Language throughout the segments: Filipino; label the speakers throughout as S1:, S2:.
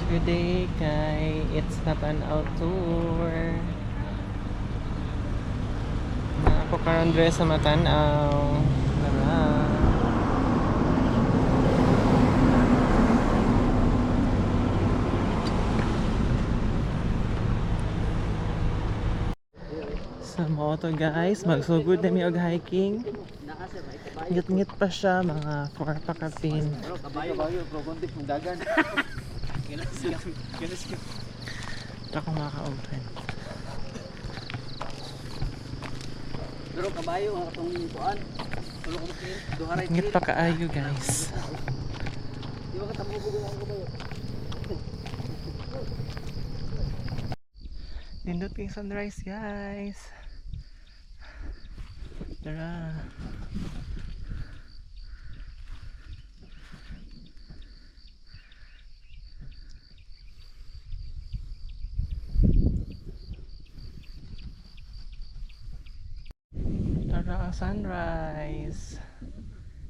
S1: Good day kay It's Natanaw Tour. Na ako karon dire sa Matanaw. Tara. Sa moto guys, magsugod na mi og hiking. Ngit-ngit pa siya, mga 4 pa kapin.
S2: Kabayo, bro, konti ng dagan.
S1: Ito akong maka-open.
S2: Pero kabayo, itong kuan. Tulo ko makin, duharay.
S1: Ngit pa kaayo guys.
S2: Di ba katamubo ang kabayo?
S1: Nindot yung sunrise guys. Tara. Tara ang sunrise.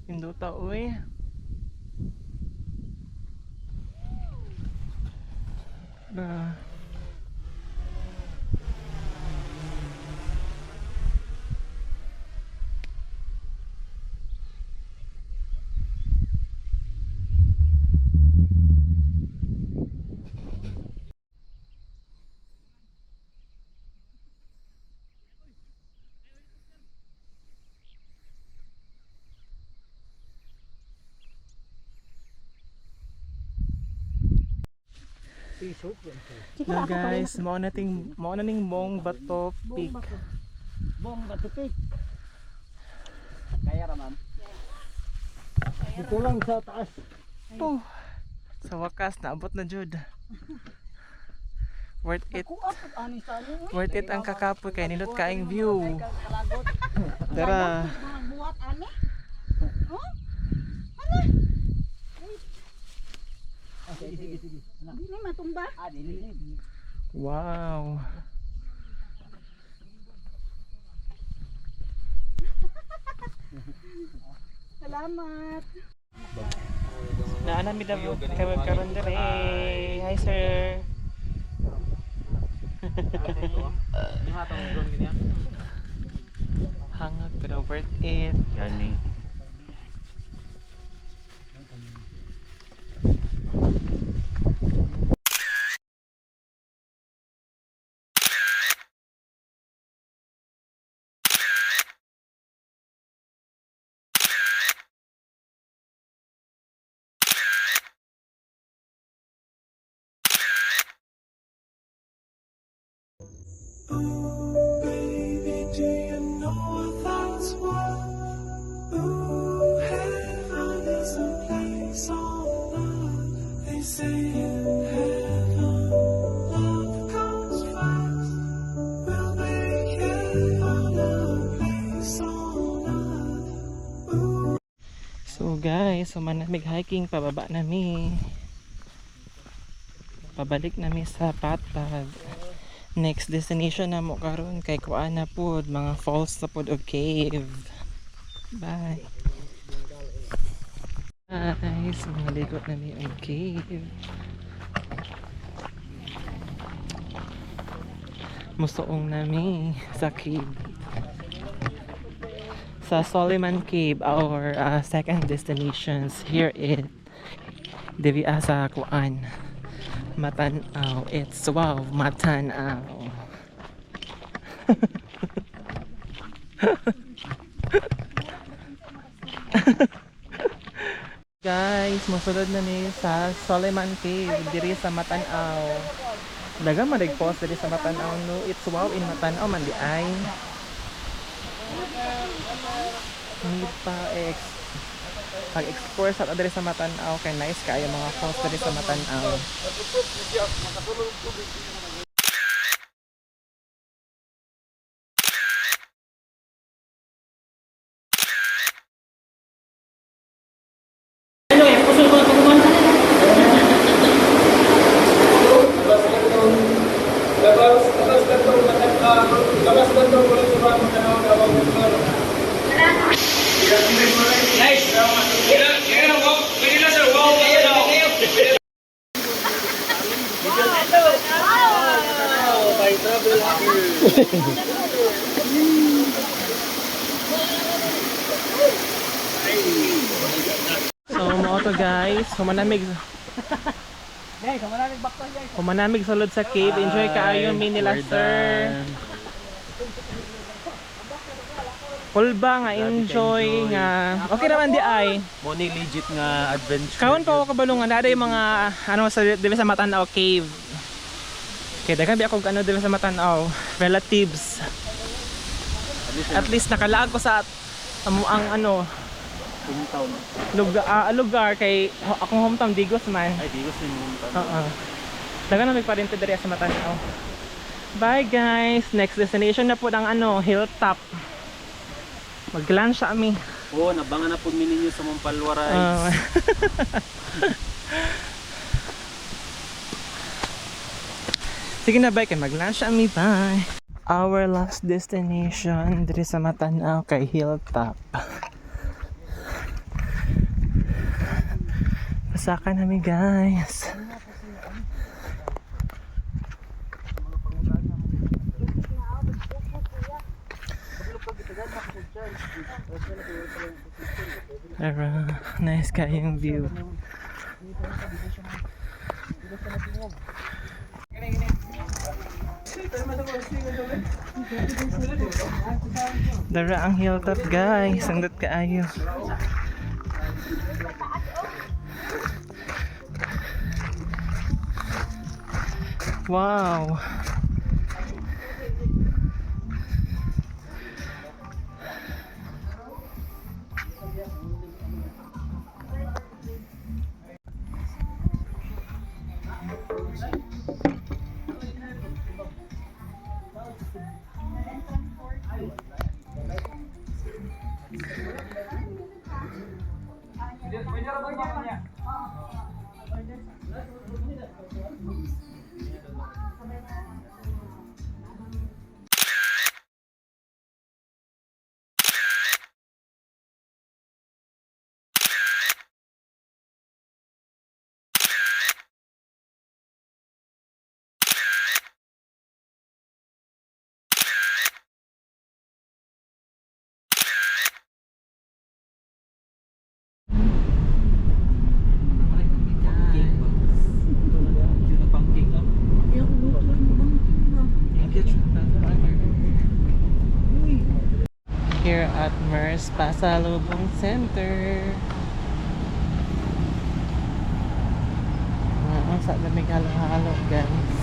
S1: Nindota uy. Tara. Hello guys, mao na ning Bong Bato Peak.
S2: Bong Batupik. Kaya ra ma'am. Dito lang sa taas.
S1: Oh, sa wakas naabot na jud. Worth it. Worth it ang kakapoy kay nindot kaing view. Tara.
S3: Buat ani? Oh?
S2: Sige.
S3: Dili matumba.
S2: Dili.
S1: Wow.
S3: Salamat.
S1: Naana mi daw kay karon dire. Hi sir. Hangag pero worth it.
S2: Gani.
S4: Ooh, baby, do you know what that's worth? Ooh, heaven is a place on earth. They say in heaven, love comes first. We'll make heaven a place on earth. Ooh.
S1: So guys, manamig hiking pababa nami. Pabalik nami sa Patag. Next destination na mo karon kay kuan na pod mga falls sa pod og cave. Bye. Guys, mga likot na mi og cave. Musuong nami sa cave. Sa Soliman Cave, our second destinations here in Divya sa kuan. Matanaw. It's wow, Matanaw. Guys, musulod na ni sa Soliman Cave diri sa Matanaw. Daga man post diri sa Matanaw no. It's wow in Matanaw man di ay. Need pa pag-explore sa diri sa Matanaw kay nice kaayo mga falls diri sa Matanaw.
S5: Nice.
S2: By travel
S1: So mo to guys, humanamig
S2: Guys, wala nang bakto guys.
S1: humanamig sulod sa cave. Enjoy kaayo mi nila sir. Pulba nga enjoy nga. Okay naman di ay.
S5: Mo ni legit nga adventure.
S1: Kaon pa ako kabalungan dada yung mga ano sa dili sa Matanaw cave. Kaya daghan bi ako ano dili sa Matanaw relatives. At least nakalaag ko sa ang ano
S5: hometown.
S1: lugar kay akong hometown Digos man.
S5: Ay, di ko sin hometown.
S1: Oo. Daghan na may parinto diri sa Matanaw. Bye guys. Next destination na po ang ano Hilltop. Mag-lunch kami.
S5: Oo, nabangan na po ninyo sa Mampalwaray.
S1: Sige na bye kay mag-lunch kami. Bye. Our last destination diri sa Matanaw kay Hilltop. Pasaka namin guys. Pero nice kayong view. Dara ang Hilltop guys. Sandot kaayo. Wow. Here at MERS Pasalubong Center. Sa lamig halo-halo guys.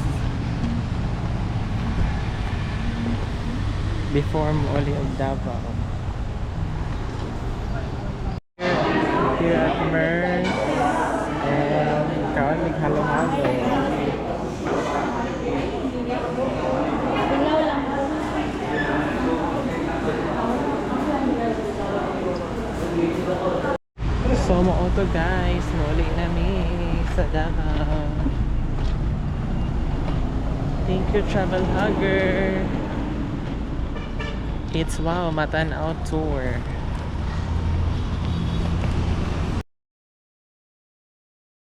S1: Before mo uli og Davao. Here at MERS and kaon mig halo-halo. So mo auto guys, muli nami sa Davao. Thank you Travel Hugger. It's wow, Matanaw tour.